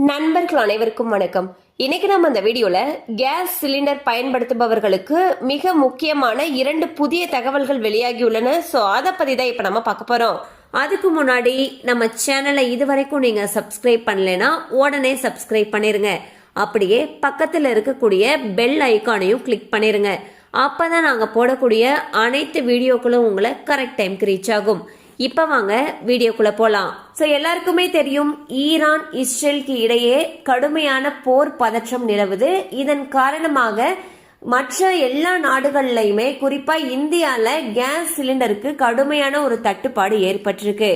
நண்பர்கள் அனைவருக்கும் வணக்கம். இன்னைக்கு நம்ம இந்த வீடியோல கேஸ் சிலிண்டர் பயன்படுத்துபவர்களுக்கு மிக முக்கியமான 2 புதிய தகவல்கள் வெளியாகியுள்ளன. ஸோ அதை பத்தி தான் இப்ப நம்ம பார்க்க போறோம். அதுக்கு முன்னாடி நம்ம சேனலை இதுவரைக்கும் நீங்க சப்ஸ்கிரைப் பண்ணலைன்னா உடனே சப்ஸ்கிரைப் பண்ணிருங்க. அப்படியே பக்கத்துல இருக்கக்கூடிய பெல் ஐக்கானையும் கிளிக் பண்ணிருங்க. அப்பதான் நாங்க போடக்கூடிய அனைத்து வீடியோக்களும் உங்களை கரெக்ட் டைம்க்கு ரீச் ஆகும். இப்ப வாங்க வீடியோக்குள்ள போலாம். சோ எல்லாருக்குமே தெரியும், ஈரான் இஸ்ரேலுக்கு இடையே கடுமையான போர் பதற்றம் நிலவுது. இதன் காரணமாக மற்ற எல்லா நாடுகள்லயுமே குறிப்பா இந்தியால கேஸ் சிலிண்டருக்கு கடுமையான ஒரு தட்டுப்பாடு ஏற்பட்டிருக்கு.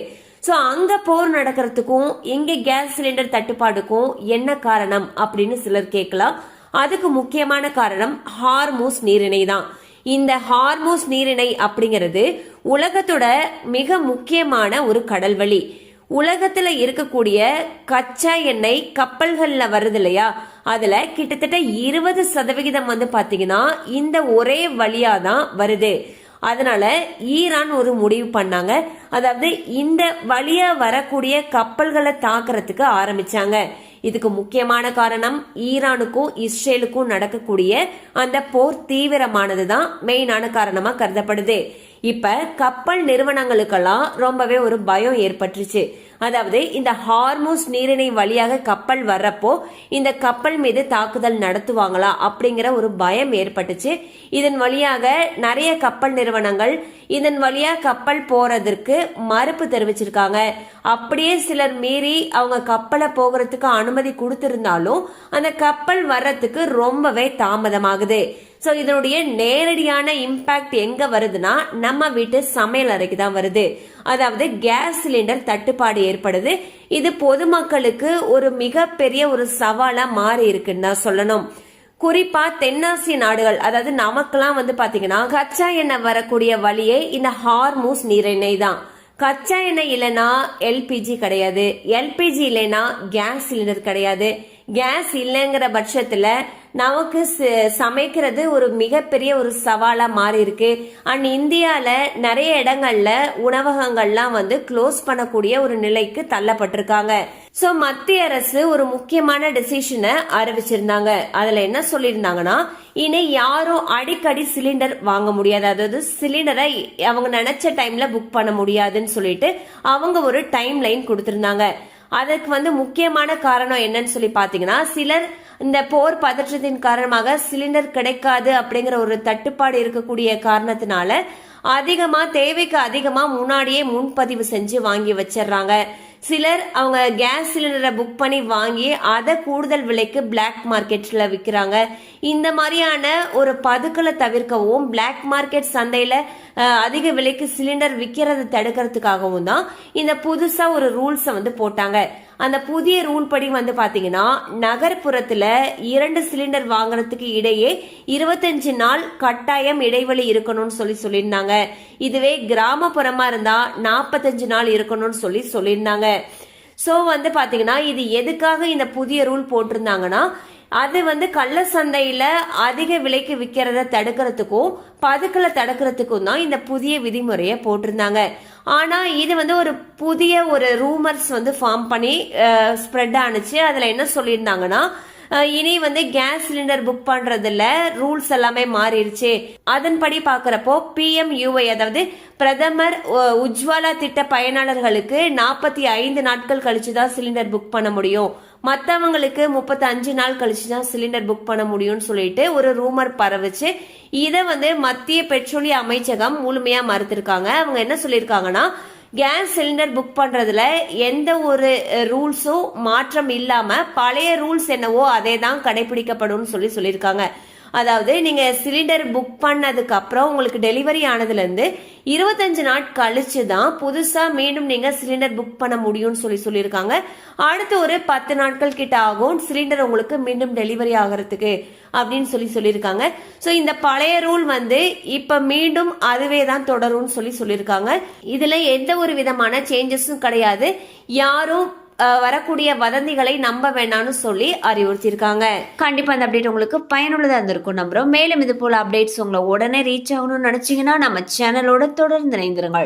சோ அங்க போர் நடக்கிறதுக்கும் இங்க கேஸ் சிலிண்டர் தட்டுப்பாடுக்கும் என்ன காரணம் அப்படின்னு சிலர் கேட்கலாம். அதுக்கு முக்கியமான காரணம் ஹார்மூஸ் நீரிணை தான். இந்த ஹார்மூஸ் நீரிணை அப்படிங்கிறது உலகத்தோட மிக முக்கியமான ஒரு கடல்வழி. உலகத்துல இருக்கக்கூடிய கச்சா எண்ணெய் கப்பல்கள்ல வருது இல்லையா, அதுல கிட்டத்தட்ட 20% வந்து பாத்தீங்கன்னா இந்த ஒரே வழியா தான் வருது. அதனால ஈரான் ஒரு முடிவு பண்ணாங்க. அதாவது இந்த வழியா வரக்கூடிய கப்பல்களை தாக்குறதுக்கு ஆரம்பிச்சாங்க. இதுக்கு முக்கியமான காரணம் ஈரானுக்கும் இஸ்ரேலுக்கும் நடக்கக்கூடிய அந்த போர் தீவிரமானதுதான் மெயினான காரணமா கருதப்படுது. இப்ப கப்பல் நிறுவனங்களுக்கெல்லாம் ரொம்பவே ஒரு பயம் ஏற்பட்டுருச்சு. அதாவது இந்த ஹார்மூஸ் நீரிணை வழியாக கப்பல் வர்றப்போ இந்த கப்பல் மீது தாக்குதல் நடத்துவாங்களா அப்படிங்கிற ஒரு பயம் ஏற்பட்டுச்சு. இதன் வழியாக நிறைய கப்பல் நிறுவனங்கள் இதன் வழியா கப்பல் போறதற்கு மறுப்பு தெரிவிச்சிருக்காங்க. அப்படியே சிலர் மீறி அவங்க கப்பலை போகிறதுக்கு அனுமதி கொடுத்திருந்தாலும் அந்த கப்பல் வர்றதுக்கு ரொம்பவே தாமதமாகுது. சோ இதனுடைய நேரடியான இம்பாக்ட் எங்க வருதுன்னா நம்ம வீட்டு சமையல் அறைக்கு தான் வருது. அதாவது கேஸ் சிலிண்டர் தட்டுப்பாடு ஏற்படுது. இது பொதுமக்களுக்கு ஒரு மிகப்பெரிய ஒரு சவாலா மாறி இருக்குன்னு தான் சொல்லணும். குறிப்பா தென்னாசிய நாடுகள், அதாவது நமக்கெல்லாம் வந்து பாத்தீங்கன்னா கச்சா எண்ணெய் வரக்கூடிய வழியே இந்த ஹார்மூஸ் நீரிணை தான். கச்சா எண்ணெய் இல்லைன்னா எல்பிஜி கிடையாது, எல்பிஜி இல்லைன்னா கேஸ் சிலிண்டர் கிடையாது. கேஸ் இல்லைங்கிற பட்சத்துல நமக்கு சமைக்கிறது ஒரு மிகப்பெரிய ஒரு சவாலா மாறி இருக்கு. அண்ட் இந்தியால நிறைய இடங்கள்ல உணவகங்கள்லாம் வந்து க்ளோஸ் பண்ணக்கூடிய ஒரு நிலைக்கு தள்ளப்பட்டிருக்காங்க. சோ மத்திய அரசு ஒரு முக்கியமான டெசிஷனை அறிவிச்சிருந்தாங்க. அதுல என்ன சொல்லியிருந்தாங்கன்னா, இனி யாரும் அடிக்கடி சிலிண்டர் வாங்க முடியாது, அதாவது சிலிண்டரை அவங்க நினைச்ச டைம்ல புக் பண்ண முடியாதுன்னு சொல்லிட்டு அவங்க ஒரு டைம் லைன் கொடுத்திருந்தாங்க. அதுக்கு வந்து முக்கியமான காரணம் என்னன்னு சொல்லி பாத்தீங்கன்னா, சிலர் இந்த போர் பதற்றத்தின் காரணமாக சிலிண்டர் கிடைக்காது அப்படிங்கிற ஒரு தட்டுப்பாடு இருக்கக்கூடிய காரணத்தினால அதிகமா தேவைக்கு அதிகமா முன்னாடியே முன்பதிவு செஞ்சு வாங்கி வச்சிடறாங்க. சிலர் அவங்க கேஸ் சிலிண்டரை புக் பண்ணி வாங்கி அதை கூடுதல் விலைக்கு பிளாக் மார்க்கெட்ல விற்கிறாங்க. இந்த மாதிரியான ஒரு பதுக்களை தவிர்க்கவும் பிளாக் மார்க்கெட் சந்தையில அதிக விலைக்கு சிலிண்டர் விற்கிறத தடுக்கிறதுக்காகவும் தான் இந்த புதுசா ஒரு ரூல்ஸை வந்து போட்டாங்க. அந்த புதிய ரூல் படி வந்து பாத்தீங்கன்னா, நகர்ப்புறத்துல 2 சிலிண்டர் வாங்குறதுக்கு இடையே 25 நாள் கட்டாயம் இடைவெளி இருக்கணும்னு சொல்லியிருந்தாங்க. இதுவே கிராமப்புறமா இருந்தா 45 நாள் இருக்கணும்னு சொல்லியிருந்தாங்க. சோ வந்து பாத்தீங்கன்னா, இது எதுக்காக இந்த புதிய ரூல் போட்டிருந்தாங்கன்னா, அது வந்து கள்ள சந்தையில அதிக விலைக்கு விற்கிறத தடுக்கிறதுக்கும் பதுக்களை தடுக்கிறதுக்கும் தான் இந்த புதிய விதிமுறையை போட்டிருந்தாங்க. ஆனா இது வந்து ஒரு புதிய ஒரு ரூமர்ஸ் வந்து ஃபார்ம் பண்ணி ஸ்ப்ரெட் ஆனிச்சு. அதுல என்ன சொல்லியிருந்தாங்கன்னா, இனி வந்து கேஸ் சிலிண்டர் புக் பண்றதுல ரூல்ஸ் எல்லாமே மாறிடுச்சு. அதன்படி பாக்குறப்போ PMUY, அதாவது பிரதமர் உஜ்வாலா திட்ட பயனாளர்களுக்கு 45 நாட்கள் கழிச்சுதான் சிலிண்டர் புக் பண்ண முடியும், மற்றவங்களுக்கு 35 நாள் கழிச்சுதான் சிலிண்டர் புக் பண்ண முடியும்னு சொல்லிட்டு ஒரு ரூமர் பரவுச்சு. இதை வந்து மத்திய பெட்ரோலிய அமைச்சகம் முழுமையா மறுத்திருக்காங்க. அவங்க என்ன சொல்லியிருக்காங்கன்னா, கேஸ் சிலிண்டர் புக் பண்றதுல எந்த ஒரு ரூல்ஸும் மாற்றம் இல்லாம பழைய ரூல்ஸ் என்னவோ அதே தான் கடைபிடிக்கப்படும் சொல்லியிருக்காங்க. அதாவது நீங்க சிலிண்டர் புக் பண்ணதுக்கு அப்புறம் உங்களுக்கு டெலிவரி ஆனதுல இருந்து 25 நாட் கழிச்சு தான் புதுசா மீண்டும் நீங்க சிலிண்டர் புக் பண்ண முடியும்னு சொல்லியிருக்காங்க. அடுத்து ஒரு 10 நாட்கள் கிட்ட ஆகும் சிலிண்டர் உங்களுக்கு மீண்டும் டெலிவரி ஆகிறதுக்கு அப்படின்னு சொல்லியிருக்காங்க. சோ இந்த பழைய ரூல் வந்து இப்ப மீண்டும் அதுவே தான் தொடரும்னு சொல்லியிருக்காங்க. இதுல எந்த ஒரு விதமான சேஞ்சஸும் கிடையாது. யாரும் வரக்கூடிய வதந்திகளை நம்ப வேண்டாம்னு சொல்லி அறிவுறுத்திருக்காங்க. கண்டிப்பா அந்த அப்டேட் உங்களுக்கு பயனுள்ளதா இருந்திருக்கும் நம்புறோம். மேலும் இது போல அப்டேட்ஸ் உங்களை உடனே ரீச் ஆகணும்னு நினைச்சீங்கன்னா நம்ம சேனலோட தொடர்ந்து இணைந்திருங்கள்.